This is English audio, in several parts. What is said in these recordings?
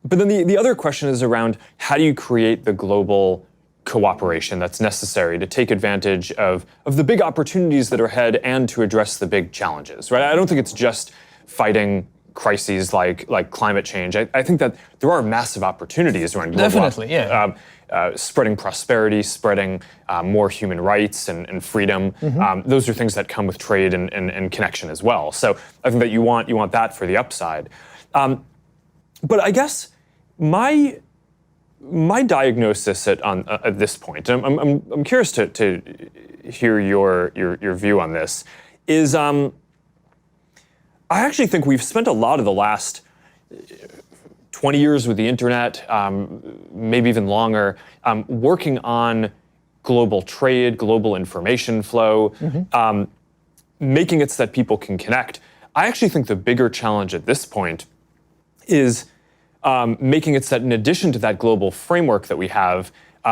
But then the other question is around how do you create the global cooperation that's necessary to take advantage of the big opportunities that are ahead and to address the big challenges, right? I don't think it's just fighting crises like climate change. I think that there are massive opportunities around global. Definitely, yeah. Spreading prosperity, spreading more human rights and freedom. Those are things that come with trade and connection as well. So I think that you want that for the upside. But I guess my diagnosis at this point, I'm curious to hear your view on this, is I actually think we've spent a lot of the last 20 years with the internet, maybe even longer, working on global trade, global information flow, making it so that people can connect. I actually think the bigger challenge at this point is making it so that in addition to that global framework that we have,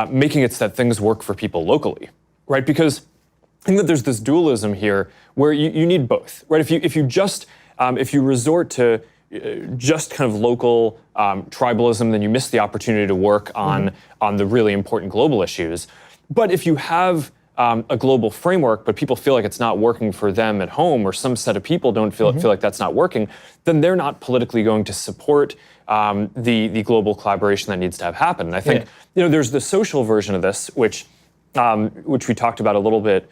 making it so that things work for people locally, right? Because I think that there's this dualism here where you need both, right? If you resort to just kind of local tribalism, then you miss the opportunity to work on the really important global issues. But if you have a global framework, but people feel like it's not working for them at home, or some set of people don't feel like that's not working, then they're not politically going to support the global collaboration that needs to have happen. And I think there's the social version of this, which we talked about a little bit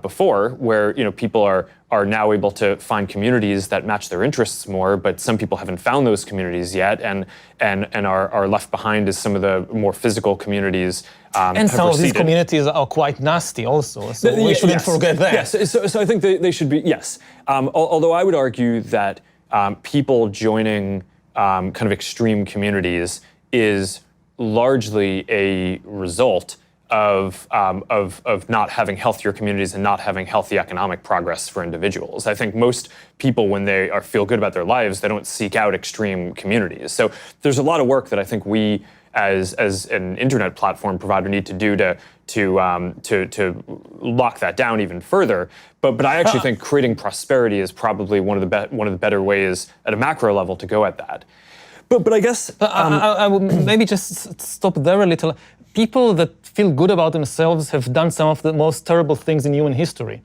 before, where people are now able to find communities that match their interests more, but some people haven't found those communities yet, and are left behind as some of the more physical communities. And some of these communities are quite nasty also, so we shouldn't forget that. Yes, so I think they should be, yes. Although I would argue that people joining kind of extreme communities is largely a result of not having healthier communities and not having healthy economic progress for individuals. I think most people, when they feel good about their lives, they don't seek out extreme communities. So there's a lot of work that I think we, as an internet platform provider, need to do to lock that down even further. But I actually think creating prosperity is probably one of the better ways at a macro level to go at that. But I guess I would maybe just stop there a little. People that feel good about themselves have done some of the most terrible things in human history.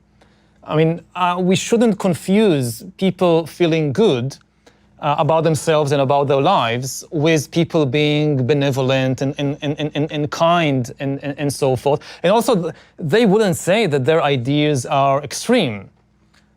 I mean, we shouldn't confuse people feeling good about themselves and about their lives with people being benevolent and kind and so forth. And also, they wouldn't say that their ideas are extreme.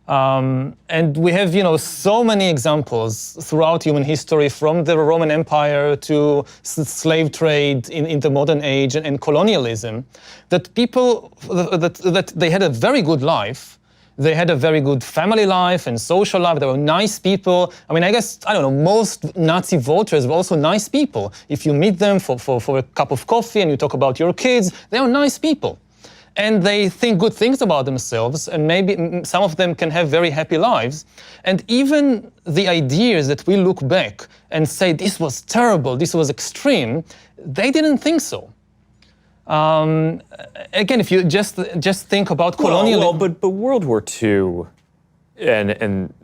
And we have, so many examples throughout human history, from the Roman Empire to slave trade in the modern age and colonialism, that people, that they had a very good life. They had a very good family life and social life. They were nice people. I mean, I guess, I don't know, most Nazi voters were also nice people. If you meet them for a cup of coffee and you talk about your kids, they are nice people. And they think good things about themselves, and maybe some of them can have very happy lives. And even the ideas that we look back and say, this was terrible, this was extreme, they didn't think so. Again, if you just think about colonialism. But World War II, and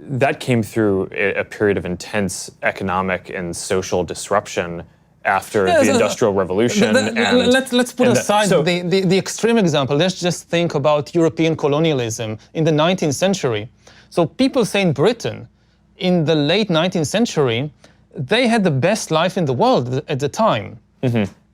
that came through a period of intense economic and social disruption after the Industrial Revolution. Let's put aside the extreme example. Let's just think about European colonialism in the 19th century. So people say in Britain, in the late 19th century, they had the best life in the world at the time.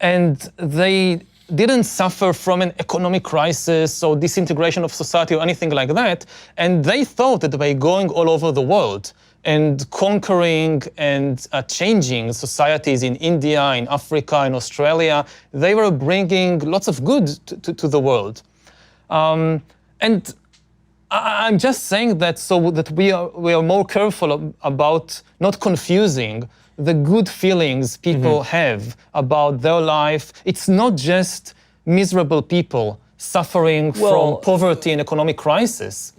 And they didn't suffer from an economic crisis or disintegration of society or anything like that. And they thought that by going all over the world and conquering and changing societies in India, in Africa, in Australia, they were bringing lots of good to the world. And I'm just saying that so that we are more careful about not confusing the good feelings people have about their life. It's not just miserable people suffering from poverty and economic crisis.